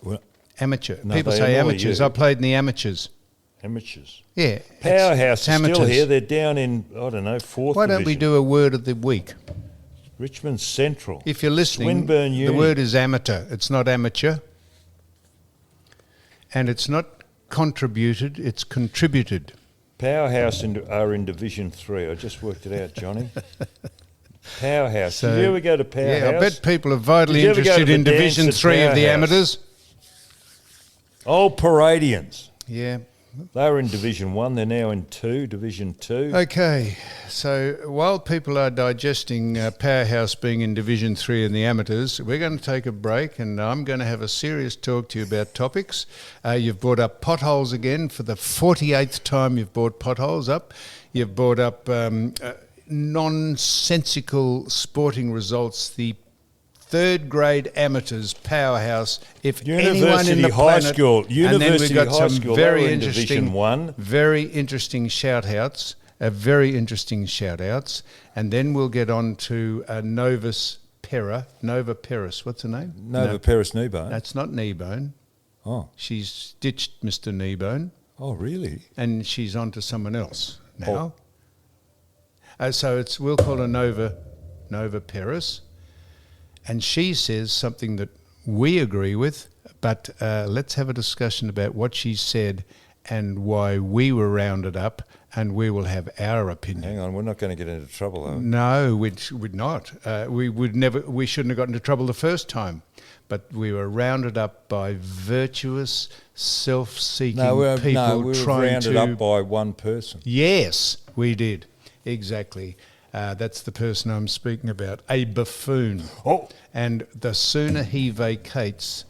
Speaker 4: Well,
Speaker 2: amateur.
Speaker 4: No,
Speaker 2: People
Speaker 4: they
Speaker 2: say
Speaker 4: annoy
Speaker 2: amateurs.
Speaker 4: you.
Speaker 2: I played in the amateurs.
Speaker 4: Amateurs.
Speaker 2: Yeah.
Speaker 4: Powerhouse is
Speaker 2: amateurs.
Speaker 4: still here. They're down in, 4th
Speaker 2: Why don't we
Speaker 4: division.
Speaker 2: do a word of the week?
Speaker 4: Richmond Central.
Speaker 2: If you're listening,
Speaker 4: Swinburne
Speaker 2: the
Speaker 4: Uni.
Speaker 2: word is amateur. It's not amateur. And it's not contributed, it's contributed.
Speaker 4: Powerhouse are in Division 3. I just worked it out, Johnny. Powerhouse.
Speaker 2: So,
Speaker 4: Did you ever go to Powerhouse?
Speaker 2: Yeah, I bet people are vitally
Speaker 4: Did you ever go
Speaker 2: interested
Speaker 4: to
Speaker 2: in
Speaker 4: the
Speaker 2: Division
Speaker 4: dance at
Speaker 2: 3 of the
Speaker 4: Powerhouse?
Speaker 2: amateurs.
Speaker 4: Old Paradians.
Speaker 2: Yeah.
Speaker 4: They were in Division 1. They're now in Division 2.
Speaker 2: Okay, so while people are digesting Powerhouse being in Division 3 in the amateurs, we're going to take a break and I'm going to have a serious talk to you about topics. You've brought up potholes again for the 48th time you've brought potholes up. You've brought up nonsensical sporting results, the 3rd grade amateurs Powerhouse. If anyone in the
Speaker 4: High
Speaker 2: planet,
Speaker 4: School.
Speaker 2: and then we've
Speaker 4: University
Speaker 2: got
Speaker 4: High
Speaker 2: some
Speaker 4: School.
Speaker 2: very
Speaker 4: They were in
Speaker 2: interesting,
Speaker 4: Division 1.
Speaker 2: very interesting shout-outs. Very interesting shout-outs, and then we'll get on to Nova Peris. What's her name?
Speaker 4: Nova Peris Kneebone.
Speaker 2: That's not Kneebone.
Speaker 4: Oh.
Speaker 2: She's ditched Mr. Kneebone,
Speaker 4: Oh, really?
Speaker 2: and she's on to someone else now. So we'll call her Nova Peris, and she says something that we agree with, but let's have a discussion about what she said and why we were rounded up, and we will have our opinion.
Speaker 4: Hang on, we're not going to get into trouble, though.
Speaker 2: No, we'd not. We shouldn't have got into trouble the first time, but we were rounded up by virtuous, self-seeking people
Speaker 4: we were
Speaker 2: trying
Speaker 4: rounded
Speaker 2: to.
Speaker 4: up by one person.
Speaker 2: Yes, we did. Exactly. That's the person I'm speaking about, a buffoon.
Speaker 4: Oh.
Speaker 2: And the sooner he vacates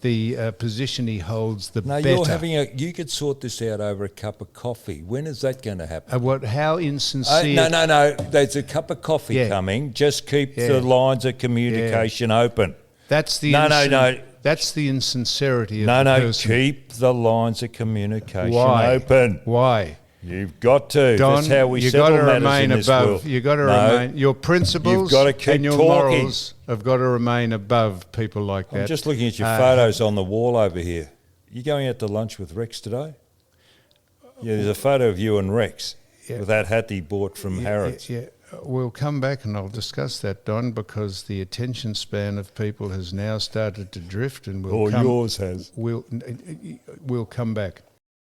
Speaker 2: the position he holds, the
Speaker 4: No,
Speaker 2: better.
Speaker 4: you could sort this out over a cup of coffee. When is that going to happen?
Speaker 2: How insincere.
Speaker 4: No. There's a cup of coffee
Speaker 2: Yeah.
Speaker 4: coming. Just keep
Speaker 2: Yeah.
Speaker 4: the lines of communication open.
Speaker 2: That's the
Speaker 4: No.
Speaker 2: That's the insincerity of
Speaker 4: No,
Speaker 2: the person.
Speaker 4: keep the lines of communication
Speaker 2: Why?
Speaker 4: open.
Speaker 2: Why?
Speaker 4: You've got to.
Speaker 2: Don,
Speaker 4: That's how we
Speaker 2: you
Speaker 4: settle
Speaker 2: got to
Speaker 4: matters
Speaker 2: remain
Speaker 4: in this
Speaker 2: above.
Speaker 4: world.
Speaker 2: You got to
Speaker 4: No,
Speaker 2: remain. Your principles
Speaker 4: You've got to keep
Speaker 2: and your
Speaker 4: talking.
Speaker 2: morals have got to remain above people like that.
Speaker 4: I'm just looking at your photos on the wall over here. You going out to lunch with Rex today? Yeah, there's a photo of you and Rex with that hat he bought from Harrods.
Speaker 2: Yeah, we'll come back and I'll discuss that, Don, because the attention span of people has now started to drift, and
Speaker 4: Or yours has.
Speaker 2: We'll come back.